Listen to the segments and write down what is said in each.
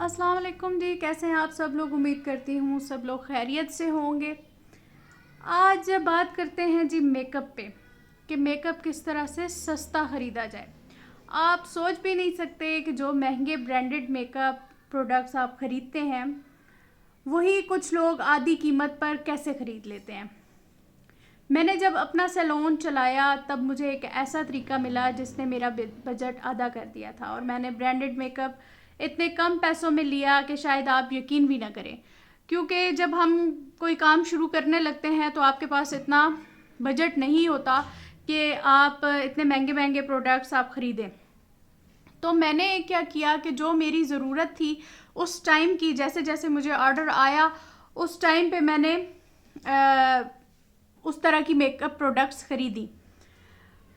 अस्सलाम वालेकुम जी, कैसे हैं आप सब लोग। उम्मीद करती हूँ सब लोग खैरियत से होंगे। आज बात करते हैं जी मेकअप पे कि मेकअप किस तरह से सस्ता ख़रीदा जाए। आप सोच भी नहीं सकते कि जो महंगे ब्रांडेड मेकअप प्रोडक्ट्स आप ख़रीदते हैं वही कुछ लोग आधी कीमत पर कैसे ख़रीद लेते हैं। मैंने जब अपना सैलून चलाया तब मुझे एक ऐसा तरीका मिला जिसने मेरा बजट आधा कर दिया था, और मैंने ब्रांडेड मेकअप इतने कम पैसों में लिया कि शायद आप यकीन भी ना करें। क्योंकि जब हम कोई काम शुरू करने लगते हैं तो आपके पास इतना बजट नहीं होता कि आप इतने महंगे महंगे प्रोडक्ट्स आप ख़रीदें। तो मैंने क्या किया कि जो मेरी ज़रूरत थी उस टाइम की, जैसे जैसे मुझे ऑर्डर आया उस टाइम पे मैंने उस तरह की मेकअप प्रोडक्ट्स ख़रीदी।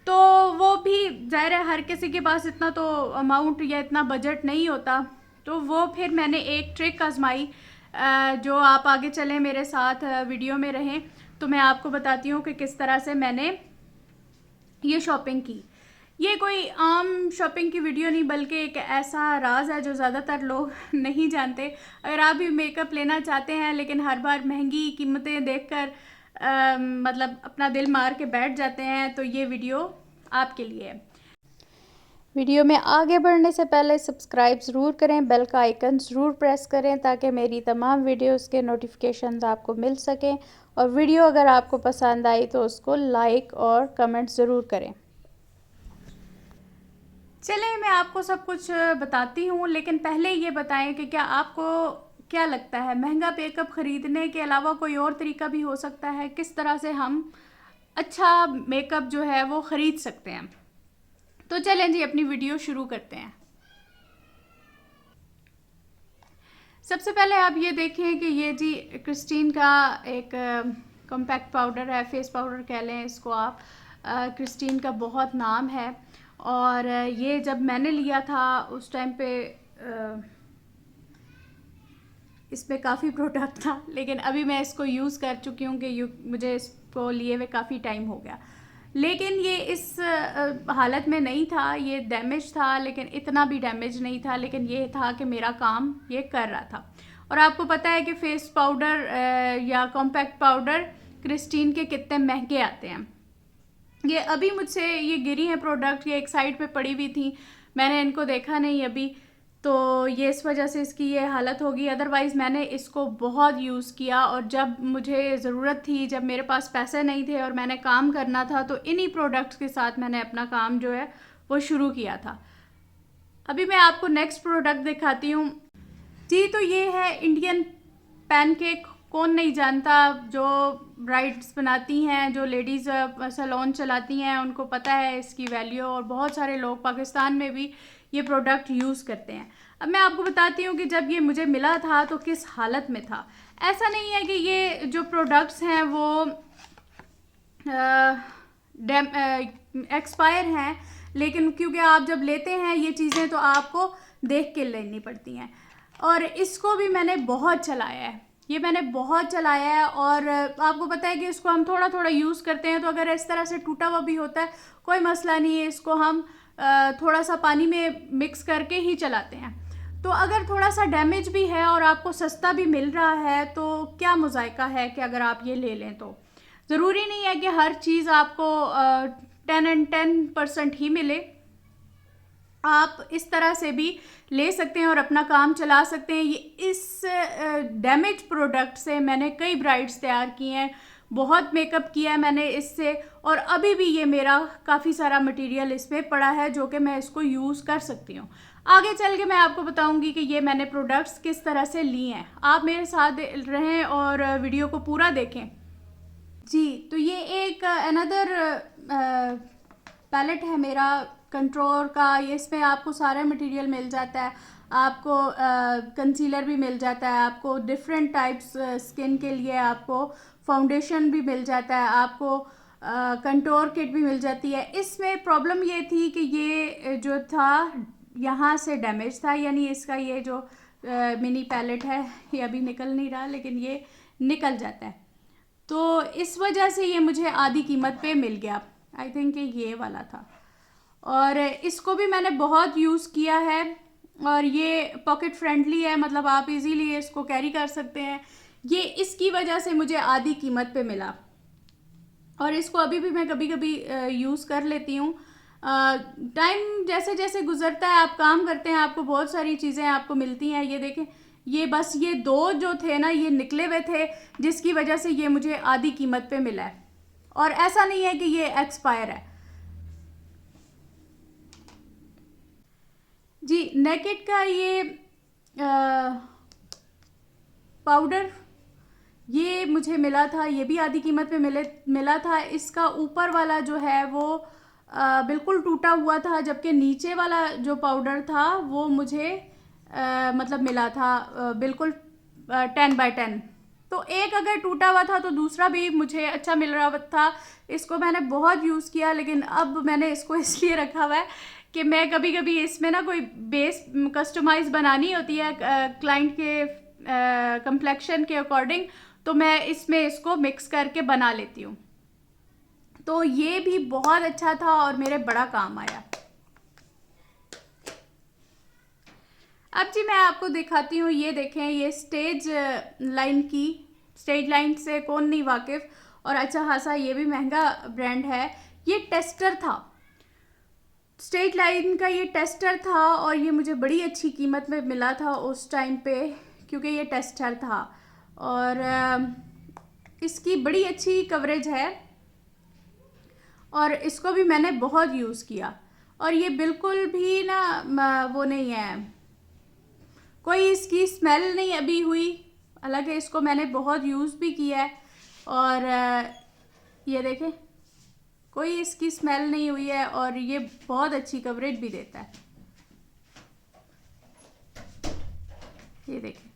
तो वो भी ज़ाहिर है हर किसी के पास इतना तो अमाउंट या इतना बजट नहीं होता। तो वो फिर मैंने एक ट्रिक आजमाई, जो आप आगे चलें मेरे साथ वीडियो में रहें तो मैं आपको बताती हूँ कि किस तरह से मैंने ये शॉपिंग की। ये कोई आम शॉपिंग की वीडियो नहीं बल्कि एक ऐसा राज है जो ज़्यादातर लोग नहीं जानते। अगर आप भी मेकअप लेना चाहते हैं लेकिन हर बार महंगी कीमतें देखकर मतलब अपना दिल मार के बैठ जाते हैं तो ये वीडियो आपके लिए है। वीडियो में आगे बढ़ने से पहले सब्सक्राइब ज़रूर करें, बेल का आइकन ज़रूर प्रेस करें ताकि मेरी तमाम वीडियोस के नोटिफिकेशंस आपको मिल सकें। और वीडियो अगर आपको पसंद आई तो उसको लाइक और कमेंट ज़रूर करें। चलें मैं आपको सब कुछ बताती हूँ, लेकिन पहले ये बताएं कि क्या आपको क्या लगता है महंगा मेकअप ख़रीदने के अलावा कोई और तरीका भी हो सकता है किस तरह से हम अच्छा मेकअप जो है वो ख़रीद सकते हैं। तो चलें जी अपनी वीडियो शुरू करते हैं। सबसे पहले आप ये देखें कि ये जी क्रिस्टीन का एक कॉम्पैक्ट पाउडर है, फेस पाउडर कह लें इसको आप। क्रिस्टीन का बहुत नाम है और ये जब मैंने लिया था उस टाइम पे इसमें काफ़ी प्रोडक्ट था, लेकिन अभी मैं इसको यूज़ कर चुकी हूँ कि मुझे इसको लिए हुए काफ़ी टाइम हो गया। लेकिन ये इस हालत में नहीं था, ये डैमेज था लेकिन इतना भी डैमेज नहीं था, लेकिन ये था कि मेरा काम ये कर रहा था। और आपको पता है कि फेस पाउडर या कॉम्पैक्ट पाउडर क्रिस्टीन के कितने महंगे आते हैं। ये अभी मुझसे ये गिरी हैं प्रोडक्ट, ये एक साइड पे पड़ी हुई थी, मैंने इनको देखा नहीं अभी, तो ये इस वजह से इसकी ये हालत होगी। अदरवाइज़ मैंने इसको बहुत यूज़ किया और जब मुझे ज़रूरत थी, जब मेरे पास पैसे नहीं थे और मैंने काम करना था तो इन्हीं प्रोडक्ट्स के साथ मैंने अपना काम जो है वो शुरू किया था। अभी मैं आपको नेक्स्ट प्रोडक्ट दिखाती हूँ जी। तो ये है इंडियन पैनकेक। कौन नहीं जानता, जो ब्राइड्स बनाती हैं, जो लेडीज़ सैलून चलाती हैं उनको पता है इसकी वैल्यू, और बहुत सारे लोग पाकिस्तान में भी ये प्रोडक्ट यूज़ करते हैं। अब मैं आपको बताती हूँ कि जब ये मुझे मिला था तो किस हालत में था। ऐसा नहीं है कि ये जो प्रोडक्ट्स हैं वो एक्सपायर हैं, लेकिन क्योंकि आप जब लेते हैं ये चीज़ें तो आपको देख के लेनी पड़ती हैं। और इसको भी मैंने बहुत चलाया है, ये मैंने बहुत चलाया है। और आपको पता है कि इसको हम थोड़ा थोड़ा यूज़ करते हैं, तो अगर इस तरह से टूटा हुआ भी होता है कोई मसला नहीं है, इसको हम थोड़ा सा पानी में मिक्स करके ही चलाते हैं। तो अगर थोड़ा सा डैमेज भी है और आपको सस्ता भी मिल रहा है तो क्या मुज़ायका है कि अगर आप ये ले लें। तो ज़रूरी नहीं है कि हर चीज़ आपको 10% ही मिले, आप इस तरह से भी ले सकते हैं और अपना काम चला सकते हैं। ये इस डैमेज प्रोडक्ट से मैंने कई ब्राइड्स तैयार की हैं, बहुत मेकअप किया है मैंने इससे, और अभी भी ये मेरा काफ़ी सारा मटेरियल इसमें पड़ा है जो कि मैं इसको यूज़ कर सकती हूँ। आगे चल के मैं आपको बताऊंगी कि ये मैंने प्रोडक्ट्स किस तरह से लिए हैं। आप मेरे साथ रहें और वीडियो को पूरा देखें जी। तो ये एक अनदर पैलेट है मेरा कंट्रोल का। ये इसमें आपको सारा मटेरियल मिल जाता है, आपको कंसीलर भी मिल जाता है, आपको डिफरेंट टाइप्स स्किन के लिए आपको फाउंडेशन भी मिल जाता है, आपको कंटोर किट भी मिल जाती है। इसमें प्रॉब्लम ये थी कि ये जो था यहाँ से डैमेज था, यानी इसका ये जो मिनी पैलेट है ये अभी निकल नहीं रहा, लेकिन ये निकल जाता है, तो इस वजह से ये मुझे आधी कीमत पे मिल गया। आई थिंक ये वाला था, और इसको भी मैंने बहुत यूज़ किया है। और ये पॉकेट फ्रेंडली है, मतलब आप इजीली इसको कैरी कर सकते हैं। ये इसकी वजह से मुझे आधी कीमत पे मिला और इसको अभी भी मैं कभी कभी यूज़ कर लेती हूँ। टाइम जैसे जैसे गुजरता है, आप काम करते हैं, आपको बहुत सारी चीज़ें आपको मिलती हैं। ये देखें, ये बस ये दो जो थे ना, ये निकले हुए थे, जिसकी वजह से ये मुझे आधी कीमत पे मिला है। और ऐसा नहीं है कि ये एक्सपायर है। जी, नेकेड का ये पाउडर ये मुझे मिला था, ये भी आधी कीमत पे मिला था। इसका ऊपर वाला जो है वो बिल्कुल टूटा हुआ था, जबकि नीचे वाला जो पाउडर था वो मुझे मतलब मिला था बिल्कुल 10x10। तो एक अगर टूटा हुआ था तो दूसरा भी मुझे अच्छा मिल रहा था। इसको मैंने बहुत यूज़ किया, लेकिन अब मैंने इसको इसलिए रखा हुआ है कि मैं कभी कभी इसमें ना कोई बेस कस्टमाइज़ बनानी होती है क्लाइंट के कंप्लेक्शन के अकॉर्डिंग, तो मैं इसमें इसको मिक्स करके बना लेती हूँ। तो ये भी बहुत अच्छा था और मेरे बड़ा काम आया। अब जी मैं आपको दिखाती हूँ, ये देखें, ये स्टेज लाइन से कौन नहीं वाकिफ़, और अच्छा खासा ये भी महंगा ब्रांड है। ये टेस्टर था, स्टेज लाइन का ये टेस्टर था, और ये मुझे बड़ी अच्छी कीमत में मिला था उस टाइम पे, क्योंकि ये टेस्टर था और इसकी बड़ी अच्छी कवरेज है और इसको भी मैंने बहुत यूज़ किया। और ये बिल्कुल भी ना वो नहीं है, कोई इसकी स्मेल नहीं अभी हुई, हालांकि इसको मैंने बहुत यूज़ भी किया है। और ये देखें, कोई इसकी स्मेल नहीं हुई है और ये बहुत अच्छी कवरेज भी देता है। ये देखें,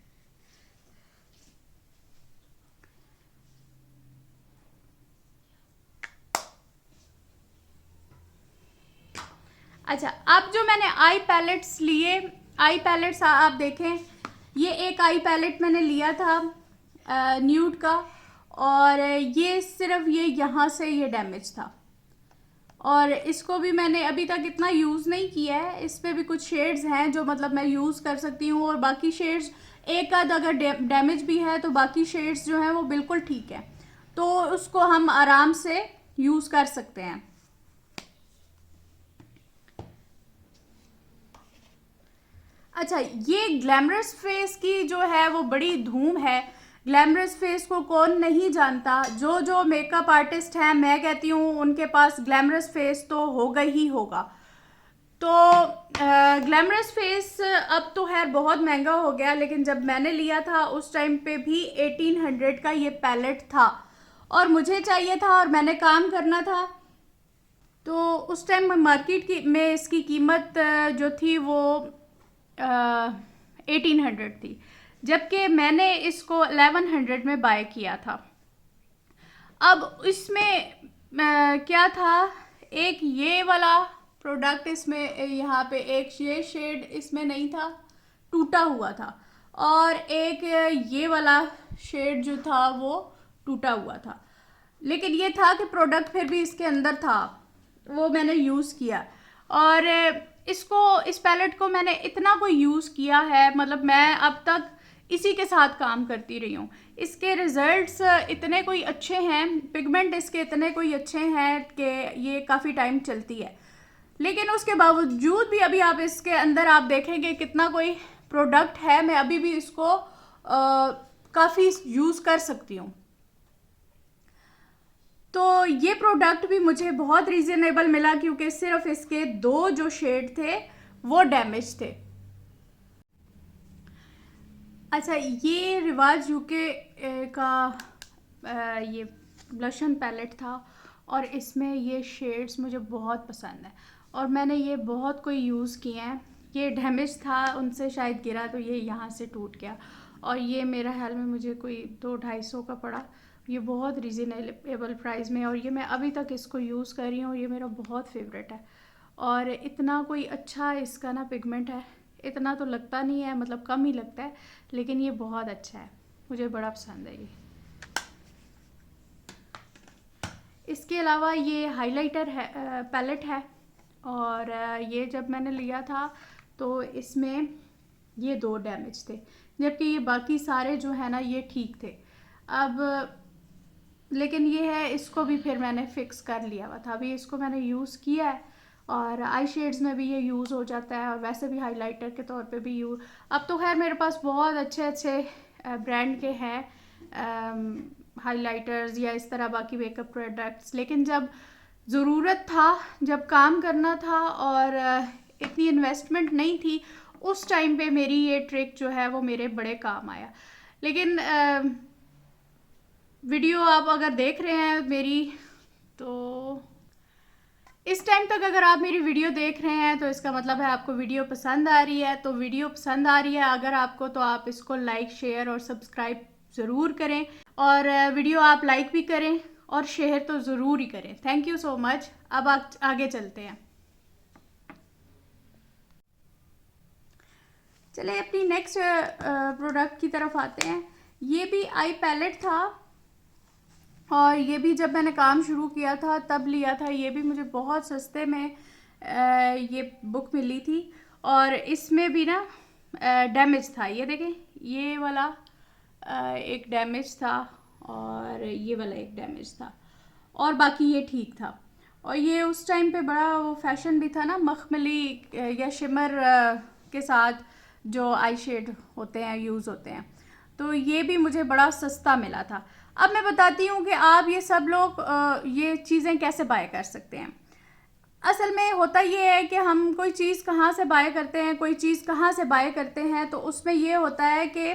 अच्छा, अब जो मैंने आई पैलेट्स लिए, आई पैलेट्स आप देखें, ये एक आई पैलेट मैंने लिया था न्यूड का, और ये सिर्फ ये यहाँ से ये डैमेज था, और इसको भी मैंने अभी तक इतना यूज़ नहीं किया है। इस पर भी कुछ शेड्स हैं जो मतलब मैं यूज़ कर सकती हूँ, और बाकी शेड्स एक आध अगर डैमेज भी है तो बाकी शेड्स जो हैं वो बिल्कुल ठीक है, तो उसको हम आराम से यूज़ कर सकते हैं। अच्छा, ये ग्लैमरस फेस की जो है वो बड़ी धूम है। ग्लैमरस फेस को कौन नहीं जानता, जो जो मेकअप आर्टिस्ट हैं, मैं कहती हूँ उनके पास ग्लैमरस फेस तो होगा ही होगा। तो ग्लैमरस फेस अब तो खैर बहुत महंगा हो गया, लेकिन जब मैंने लिया था उस टाइम पे भी 1800 का ये पैलेट था, और मुझे चाहिए था और मैंने काम करना था। तो उस टाइम मार्केट की में इसकी कीमत जो थी वो 1800 थी, जबकि मैंने इसको 1100 में बाय किया था। अब इसमें क्या था, एक ये वाला प्रोडक्ट इसमें, यहाँ पे एक ये शेड इसमें नहीं था, टूटा हुआ था, और एक ये वाला शेड जो था वो टूटा हुआ था। लेकिन ये था कि प्रोडक्ट फिर भी इसके अंदर था, वो मैंने यूज़ किया। और इसको, इस पैलेट को मैंने इतना कोई यूज़ किया है, मतलब मैं अब तक इसी के साथ काम करती रही हूँ। इसके रिज़ल्ट्स इतने कोई अच्छे हैं, पिगमेंट इसके इतने कोई अच्छे हैं कि ये काफ़ी टाइम चलती है। लेकिन उसके बावजूद भी अभी आप इसके अंदर आप देखेंगे कितना कोई प्रोडक्ट है, मैं अभी भी इसको काफ़ी यूज़ कर सकती हूँ। तो ये प्रोडक्ट भी मुझे बहुत रीज़नेबल मिला, क्योंकि सिर्फ इसके दो जो शेड थे वो डैमेज थे। अच्छा, ये रिवाज यूके का ये ब्लशन पैलेट था, और इसमें ये शेड्स मुझे बहुत पसंद है और मैंने ये बहुत कोई यूज़ किए हैं। ये डैमेज था, उनसे शायद गिरा तो ये यहाँ से टूट गया, और ये मेरा ख्याल में मुझे कोई 200-250 का पड़ा। ये बहुत रीज़नेबल प्राइस में, और ये मैं अभी तक इसको यूज़ कर रही हूँ, ये मेरा बहुत फेवरेट है। और इतना कोई अच्छा इसका ना पिगमेंट है, इतना तो लगता नहीं है, मतलब कम ही लगता है, लेकिन ये बहुत अच्छा है, मुझे बड़ा पसंद है ये। इसके अलावा ये हाइलाइटर है, पैलेट है, और ये जब मैंने लिया था तो इसमें ये 2 डैमेज थे, जबकि ये बाकी सारे जो है ना ये ठीक थे। अब लेकिन ये है, इसको भी फिर मैंने फ़िक्स कर लिया हुआ था। अभी इसको मैंने यूज़ किया है और आई शेड्स में भी ये यूज़ हो जाता है और वैसे भी हाइलाइटर के तौर पे भी यूज़। अब तो खैर मेरे पास बहुत अच्छे अच्छे ब्रांड के हैं हाइलाइटर्स या इस तरह बाकी मेकअप प्रोडक्ट्स, लेकिन जब ज़रूरत था, जब काम करना था और इतनी इन्वेस्टमेंट नहीं थी, उस टाइम पे मेरी ये ट्रिक जो है वो मेरे बड़े काम आया। लेकिन वीडियो आप अगर देख रहे हैं मेरी, तो इस टाइम तक अगर आप मेरी वीडियो देख रहे हैं तो इसका मतलब है आपको वीडियो पसंद आ रही है। तो वीडियो पसंद आ रही है अगर आपको, तो आप इसको लाइक, शेयर और सब्सक्राइब ज़रूर करें, और वीडियो आप लाइक भी करें और शेयर तो ज़रूर ही करें। Thank you so much. अब आगे चलते हैं। चलिए अपनी नेक्स्ट प्रोडक्ट की तरफ आते हैं। ये भी आई पैलेट था और ये भी जब मैंने काम शुरू किया था तब लिया था। ये भी मुझे बहुत सस्ते में ये बुक मिली थी और इसमें भी ना डैमेज था। ये देखें, ये वाला एक डैमेज था और ये वाला एक डैमेज था और बाकी ये ठीक था। और ये उस टाइम पे बड़ा वो फैशन भी था ना, मखमली या शिमर के साथ जो आई शेड होते हैं, यूज़ होते हैं। तो ये भी मुझे बड़ा सस्ता मिला था। अब मैं बताती हूँ कि आप ये सब लोग ये चीज़ें कैसे बाय कर सकते हैं। असल में होता ये है कि हम कोई चीज़ कहाँ से बाय करते हैं, कोई चीज़ कहाँ से बाय करते हैं, तो उसमें ये होता है कि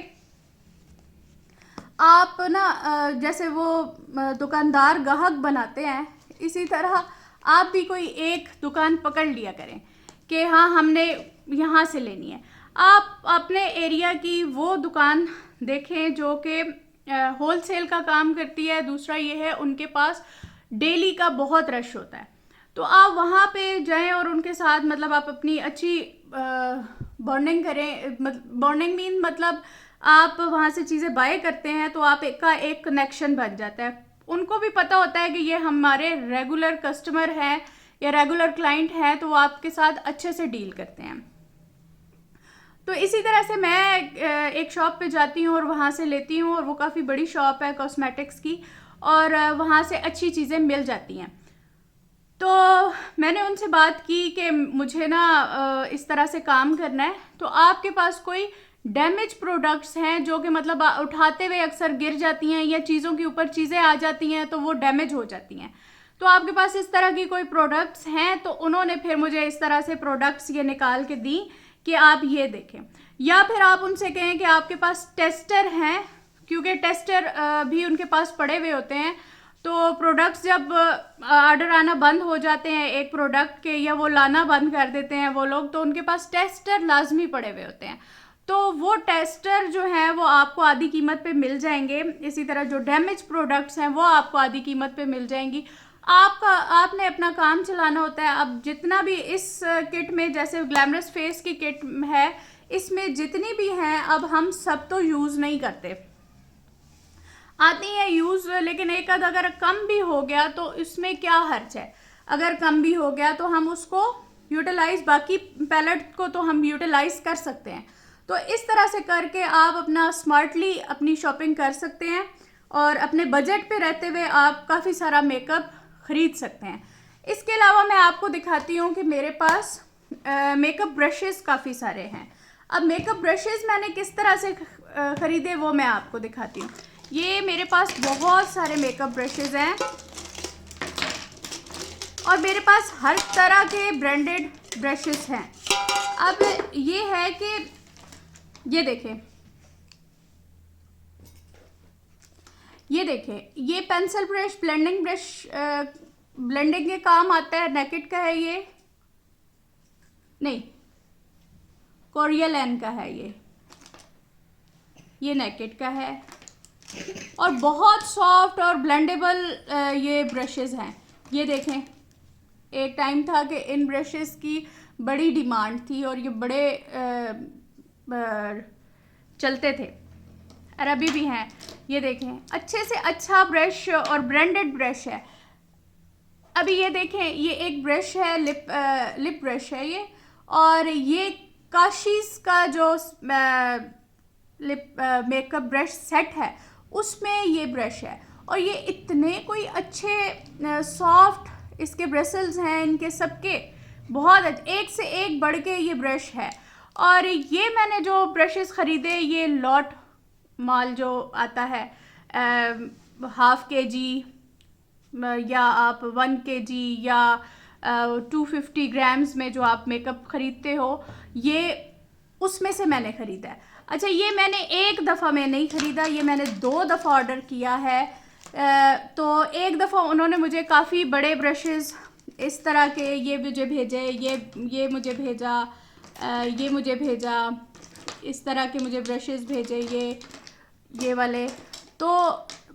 आप ना जैसे वो दुकानदार ग्राहक बनाते हैं, इसी तरह आप भी कोई एक दुकान पकड़ लिया करें कि हाँ हमने यहाँ से लेनी है। आप अपने एरिया की वो दुकान देखें जो कि होलसेल का काम करती है। दूसरा ये है उनके पास डेली का बहुत रश होता है, तो आप वहाँ पे जाएं और उनके साथ मतलब आप अपनी अच्छी बॉन्डिंग करें। बॉन्डिंग मीन मतलब आप वहाँ से चीज़ें बाय करते हैं तो आप एक कनेक्शन बन जाता है। उनको भी पता होता है कि ये हमारे रेगुलर कस्टमर हैं या रेगुलर क्लाइंट हैं, तो वो आपके साथ अच्छे से डील करते हैं। तो इसी तरह से मैं एक शॉप पे जाती हूँ और वहाँ से लेती हूँ, और वो काफ़ी बड़ी शॉप है कॉस्मेटिक्स की, और वहाँ से अच्छी चीज़ें मिल जाती हैं। तो मैंने उनसे बात की कि मुझे ना इस तरह से काम करना है, तो आपके पास कोई डैमेज प्रोडक्ट्स हैं जो कि मतलब उठाते हुए अक्सर गिर जाती हैं या चीज़ों के ऊपर चीज़ें आ जाती हैं तो वो डैमेज हो जाती हैं। तो आपके पास इस तरह की कोई प्रोडक्ट्स हैं? तो उन्होंने फिर मुझे इस तरह से प्रोडक्ट्स ये निकाल के दी कि आप ये देखें, या फिर आप उनसे कहें कि आपके पास टेस्टर हैं, क्योंकि टेस्टर भी उनके पास पड़े हुए होते हैं। तो प्रोडक्ट्स जब ऑर्डर आना बंद हो जाते हैं एक प्रोडक्ट के, या वो लाना बंद कर देते हैं वो लोग, तो उनके पास टेस्टर लाजमी पड़े हुए होते हैं। तो वो टेस्टर जो है वो आपको आधी कीमत पे मिल जाएंगे। इसी तरह जो डैमेज प्रोडक्ट्स हैं वो आपको आधी कीमत पे मिल जाएंगी। आपने अपना काम चलाना होता है। अब जितना भी इस किट में, जैसे ग्लैमरस फेस की किट है, इसमें जितनी भी हैं, अब हम सब तो यूज़ नहीं करते, आती है यूज़, लेकिन एक आध अगर कम भी हो गया तो इसमें क्या हर्ज है। अगर कम भी हो गया तो हम उसको यूटिलाइज, बाकी पैलेट को तो हम यूटिलाइज कर सकते हैं। तो इस तरह से करके आप अपना स्मार्टली अपनी शॉपिंग कर सकते हैं और अपने बजट पे रहते हुए आप काफ़ी सारा मेकअप ख़रीद सकते हैं। इसके अलावा मैं आपको दिखाती हूँ कि मेरे पास मेकअप ब्रशेस काफ़ी सारे हैं। अब मेकअप ब्रशेस मैंने किस तरह से ख़रीदे वो मैं आपको दिखाती हूँ। ये मेरे पास बहुत सारे मेकअप ब्रशेस हैं और मेरे पास हर तरह के ब्रांडेड ब्रशेस हैं। अब ये है कि ये देखें, ये pencil brush, blending brush, blending के काम आता है। नेकेड का है नहीं, कोरियलैन का है ये नेकेड का है, और बहुत सॉफ्ट और ब्लेंडेबल ये ब्रशेस हैं। ये देखें, एक टाइम था कि इन ब्रशेस की बड़ी डिमांड थी और ये बड़े चलते थे, और अभी भी हैं। ये देखें, अच्छे से अच्छा ब्रश और ब्रांडेड ब्रश है। अभी ये देखें, ये एक ब्रश है, लिप ब्रश है ये, और ये काशीज़ का जो लिप मेकअप ब्रश सेट है उसमें ये ब्रश है, और ये इतने कोई अच्छे सॉफ्ट इसके ब्रिसल्स हैं इनके सबके, बहुत एक से एक बढ़ के ये ब्रश है। और ये मैंने जो ब्रशेस ख़रीदे ये लॉट माल जो आता है 1/2 kg या आप 1 kg या 250 ग्राम्स में जो आप मेकअप ख़रीदते हो, ये उसमें से मैंने ख़रीदा है। अच्छा, ये मैंने एक दफ़ा में नहीं ख़रीदा, ये मैंने 2 दफ़ा ऑर्डर किया है। तो एक दफ़ा उन्होंने मुझे काफ़ी बड़े ब्रशेस इस तरह के ये मुझे भेजे, ये मुझे भेजा, ये मुझे भेजा, इस तरह के मुझे ब्रशेस भेजे, ये वाले। तो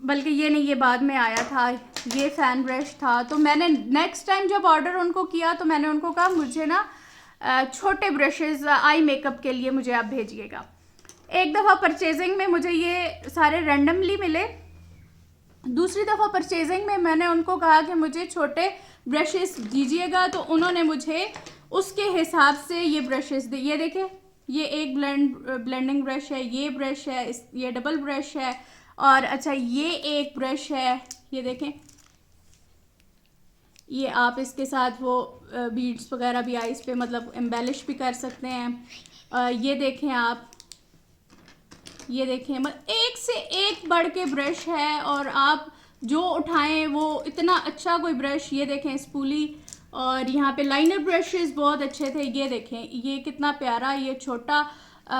बल्कि ये नहीं, ये बाद में आया था, ये फ़ैन ब्रश था। तो मैंने नेक्स्ट टाइम जब ऑर्डर उनको किया तो मैंने उनको कहा मुझे ना छोटे ब्रशेस आई मेकअप के लिए मुझे आप भेजिएगा। एक दफ़ा परचेजिंग में मुझे ये सारे रैंडमली मिले, दूसरी दफ़ा परचेजिंग में मैंने उनको कहा कि मुझे छोटे ब्रशेस दीजिएगा, तो उन्होंने मुझे उसके हिसाब से ये ब्रशेस दे। ये देखें, ये एक ब्लेंडिंग ब्रश है, ये ब्रश है, ये डबल ब्रश है, और अच्छा ये एक ब्रश है, ये देखें, ये आप इसके साथ वो बीड्स वगैरह भी आइस पे मतलब एम्बेलिश भी कर सकते हैं। ये देखें आप, ये देखें, मतलब एक से एक बढ़ के ब्रश है, और आप जो उठाएं वो इतना अच्छा कोई ब्रश। ये देखें स्पूली, और यहाँ पे लाइनर ब्रशेस बहुत अच्छे थे। ये देखें, ये कितना प्यारा, ये छोटा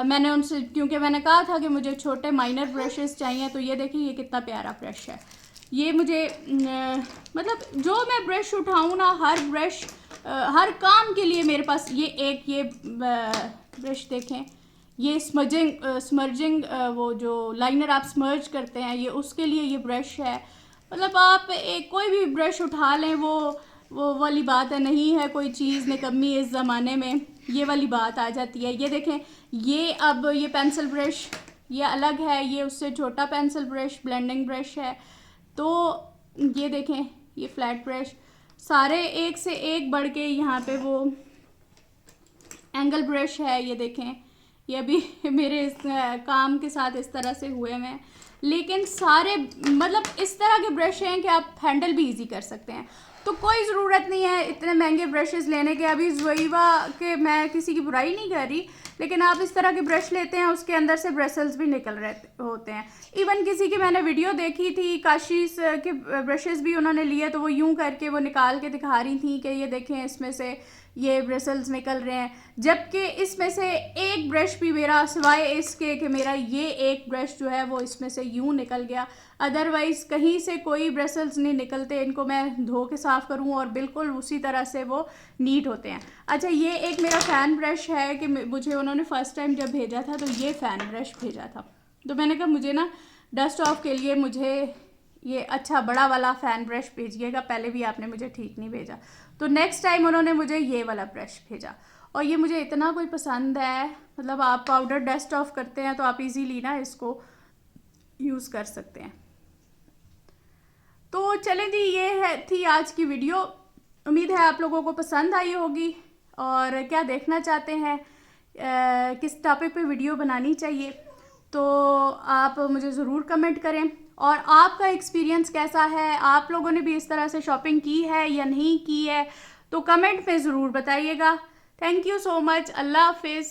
मैंने उनसे, क्योंकि मैंने कहा था कि मुझे छोटे माइनर ब्रशेस चाहिए, तो ये देखें ये कितना प्यारा ब्रश है। ये मुझे मतलब जो मैं ब्रश उठाऊँ ना, हर ब्रश हर काम के लिए मेरे पास ये ब्रश देखें, ये स्मर्जिंग वो जो लाइनर आप स्मर्ज करते हैं, ये उसके लिए ये ब्रश है। मतलब आप कोई भी ब्रश उठा लें, वो वाली बात है, नहीं है कोई चीज़ निकम्मी इस ज़माने में, ये वाली बात आ जाती है। ये देखें, ये अब ये पेंसिल ब्रश ये अलग है, ये उससे छोटा पेंसिल ब्रश ब्लेंडिंग ब्रश है। तो ये देखें, ये फ्लैट ब्रश, सारे एक से एक बढ़ के। यहाँ पे वो एंगल ब्रश है, ये देखें, ये अभी मेरे इस काम के साथ इस तरह से हुए हैं, लेकिन सारे मतलब इस तरह के ब्रश हैं कि आप हैंडल भी इजी कर सकते हैं। तो कोई ज़रूरत नहीं है इतने महंगे ब्रशेस लेने के। अभी ज़ुइवा के, मैं किसी की बुराई नहीं कर रही, लेकिन आप इस तरह के ब्रश लेते हैं उसके अंदर से ब्रसल्स भी निकल रहे होते हैं। इवन किसी की मैंने वीडियो देखी थी, काशीज़ के ब्रशेस भी उन्होंने लिए, तो वो यूं करके वो निकाल के दिखा रही थी कि ये देखें इसमें से ये ब्रसल्स निकल रहे हैं, जबकि इसमें से एक ब्रश भी मेरा, सिवाय इसके कि मेरा ये एक ब्रश जो है वो इसमें से यूं निकल गया, अदरवाइज़ कहीं से कोई ब्रसल्स नहीं निकलते। इनको मैं धो के साफ़ करूं और बिल्कुल उसी तरह से वो नीट होते हैं। अच्छा, ये एक मेरा फ़ैन ब्रश है कि मुझे उन्होंने फ़र्स्ट टाइम जब भेजा था तो ये फ़ैन ब्रश भेजा था, तो मैंने कहा मुझे ना डस्ट ऑफ के लिए मुझे ये अच्छा बड़ा वाला फ़ैन ब्रश भेजिएगा, पहले भी आपने मुझे ठीक नहीं भेजा। तो नेक्स्ट टाइम उन्होंने मुझे ये वाला ब्रश भेजा, और ये मुझे इतना कोई पसंद है। मतलब आप पाउडर डस्ट ऑफ करते हैं तो आप इजीली ना इसको यूज़ कर सकते हैं। तो चलें जी, ये थी आज की वीडियो। उम्मीद है आप लोगों को पसंद आई होगी, और क्या देखना चाहते हैं, किस टॉपिक पे वीडियो बनानी चाहिए, तो आप मुझे ज़रूर कमेंट करें। और आपका एक्सपीरियंस कैसा है, आप लोगों ने भी इस तरह से शॉपिंग की है या नहीं की है, तो कमेंट में ज़रूर बताइएगा। Thank you so much. अल्लाह हाफिज़।